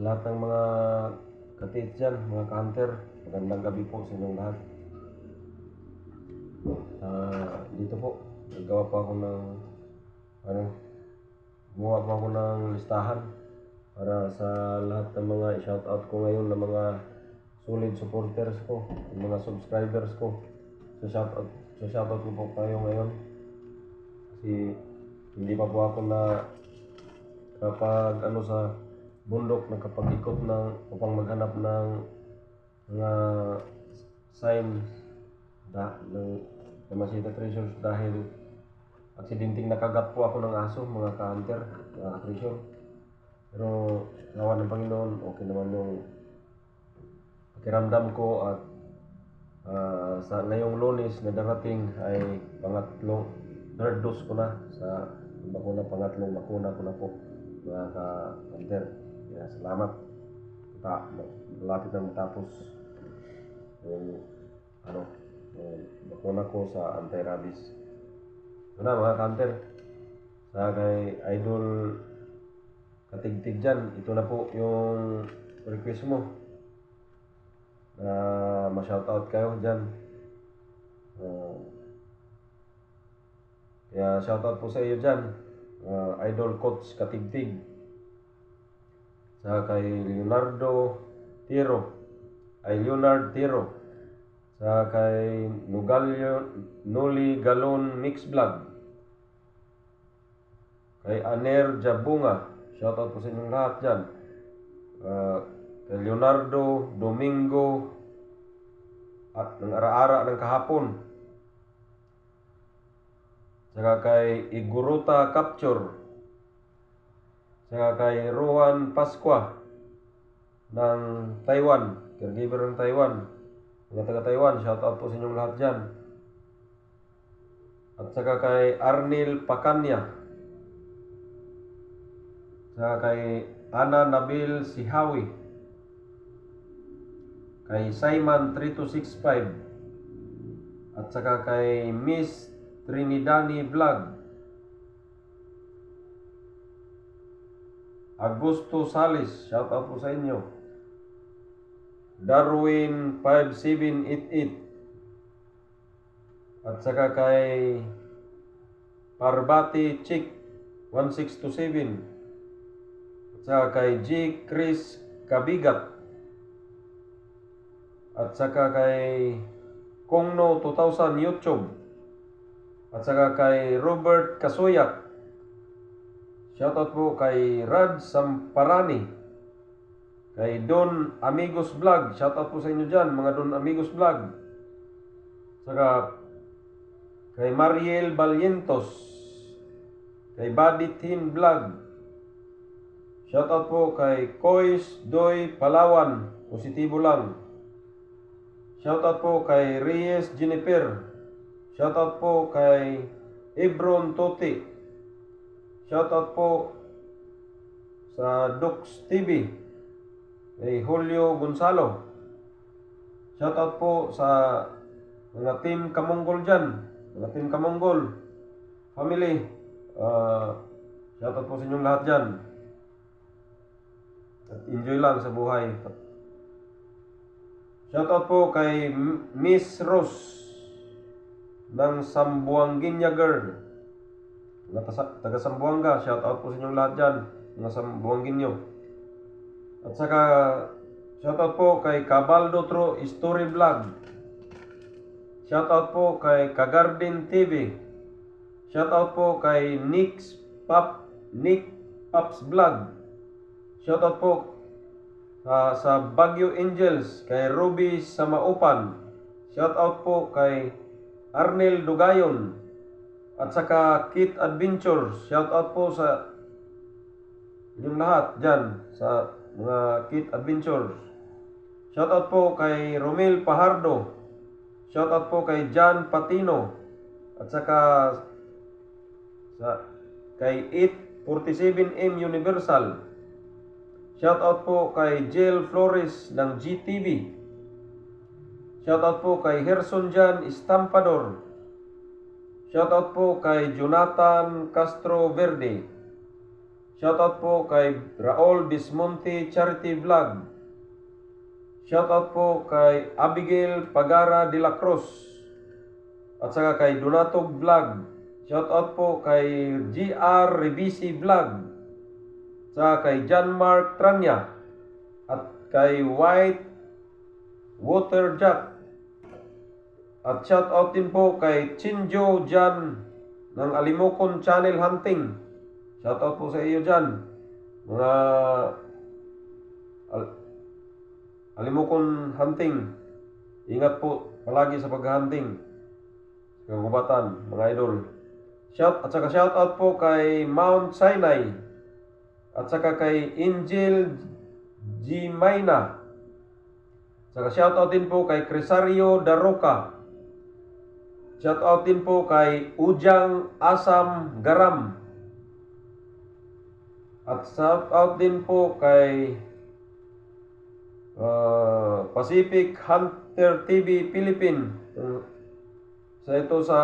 lahat ng mga katit dyan, mga ka-hunter, magandang gabi po sa inyong lahat. Dito po, naggawa pa ako ng gumawa pa ako ng listahan para sa lahat ng mga i-shoutout ko ngayon ng mga solid supporters ko, ng mga subscribers ko. So shoutout ko po kayo ngayon kasi hindi pa po ako na kapag sa bundok nakapag-ikot ng upang maghanap ng mga signs ng Yamasita Treasures dahil aksidenteng nakagat po ako ng aso, mga ka-hunter, mga treasure. Pero nawa ng Panginoon, okay naman yung pakiramdam ko at sa ngayong Lunes na darating ay third dose ko na sa bakuna, pangatlong bakuna ko na po, mga ka-hunter. Kaya salamat. Malapit na matapos yung bakuna ko sa anti-rabies. Na mga ka-hunter, sa kay Idol Katigtig dyan, ito na po yung request mo na ma-shoutout kayo dyan. Kaya shoutout po sa iyo dyan, Idol Coach Katigtig, sa kay Leonard Tiro, sa kay Noli Galon Mix Vlog, kay Aner Jabunga, shoutout po sa inyong lahat dyan. Kay Leonardo Domingo at ng ara-ara ng kahapon, saka kay Iguruta Capture, saka kay Rowan Pasqua ng Taiwan, caregiver ng Taiwan, mga taga Taiwan, shoutout po sa inyong lahat dyan. At saka kay Arnil Pacanya, saka kay Ana Nabil Sihawi, kay Simon 3265, at saka kay Miss Trinidani Vlog, Augusto Salis, shoutout po sa inyo. Darwin 5788, at saka kay Parbati Chick 1627, at saka kay G. Chris Kabigat, at saka kay Kongno 2000 YouTube, at saka kay Robert Kasoyak. Shoutout po kay Rad Samparani, kay Don Amigos Vlog, shoutout po sa inyo dyan, mga Don Amigos Vlog. Saka kay Mariel Valientos, kay Badit Hin Vlog. Shoutout po kay Kois Doy Palawan, positibo lang. Shoutout po kay Reyes Jennifer. Shoutout po kay Ebron Toti. Shoutout po sa Dux TV, kay Julio Gonzalo. Shoutout po sa mga team Kamonggol dyan, mga team Kamonggol family. Shoutout po sa inyong lahat dyan. At enjoy lang sa buhay. Shoutout po kay Miss Rose ng Sambuanginya Girl, taga Sambuanga. Shoutout po sa inyong lahat dyan, mga Sambuanginyo. At saka shoutout po kay Cabaldo Tro Story Vlog. Shoutout po kay Kagarden TV. Shoutout po kay Nick Pops Vlog. Shoutout po sa Baguio Angels, kay Ruby Samaupan. Shoutout po kay Arnel Dugayon, at saka Kit Adventures. Shoutout po sa inyong lahat dyan, sa mga Kit Adventures. Shoutout po kay Romel Pahardo. Shoutout po kay John Patino, at saka kay 847M Universal. Shoutout po kay Jill Flores ng GTV. Shoutout po kay Herson Jan Estampador. Shoutout po kay Jonathan Castro Verde. Shoutout po kay Raul Bismonte Charity Vlog. Shoutout po kay Abigail Pagara de la Cruz. At saka kay Donatog Vlog. Shoutout po kay GR Revisi Vlog. Saka kay John Mark Tranya. At kay White Water Jack. At shoutout din po kay Chinjo Jan ng Alimokon Channel Hunting. Shoutout po sa iyo dyan. Mga Alimokon Hunting. Ingat po palagi sa paghahunting. Kagubatan, mga idol. At saka shoutout po kay Mount Sinai. At saka kay Angel G. Mayna. Saka shoutout din po kay Crisario Daroca. Shoutout din po kay Ujang Asam Garam. At shoutout din po kay Pacific Hunter TV Philippine. Sa ito sa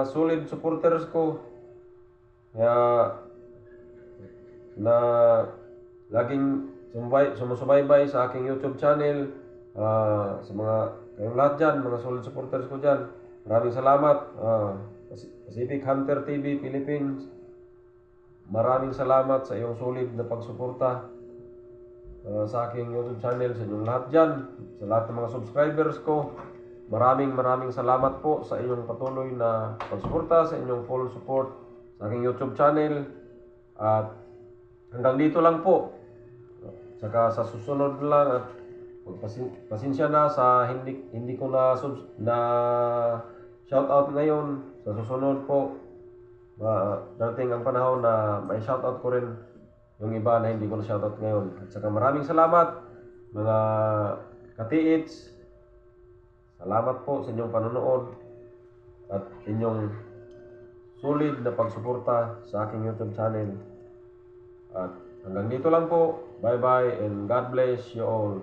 solid supporters ko. Kaya na laging sumusubaybay sa aking YouTube channel. Sa mga kayong lahat dyan, mga solid supporters ko dyan. Maraming salamat. Pacific Hunter TV Philippines. Maraming salamat sa iyong solid na pagsuporta sa aking YouTube channel, sa inyong lahat dyan, sa lahat ng mga subscribers ko. Maraming salamat po sa inyong patuloy na pagsuporta, sa inyong full support sa aking YouTube channel. At hanggang dito lang po. Saka sa susunod lang at pasensya na sa hindi ko na shoutout ngayon. Sa susunod po, darating ang panahon na may shoutout ko rin yung iba na hindi ko na shoutout ngayon. At saka maraming salamat mga katiits. Salamat po sa inyong panonood at inyong solid na pagsuporta sa aking YouTube channel. At hanggang dito lang po. Bye bye and God bless you all.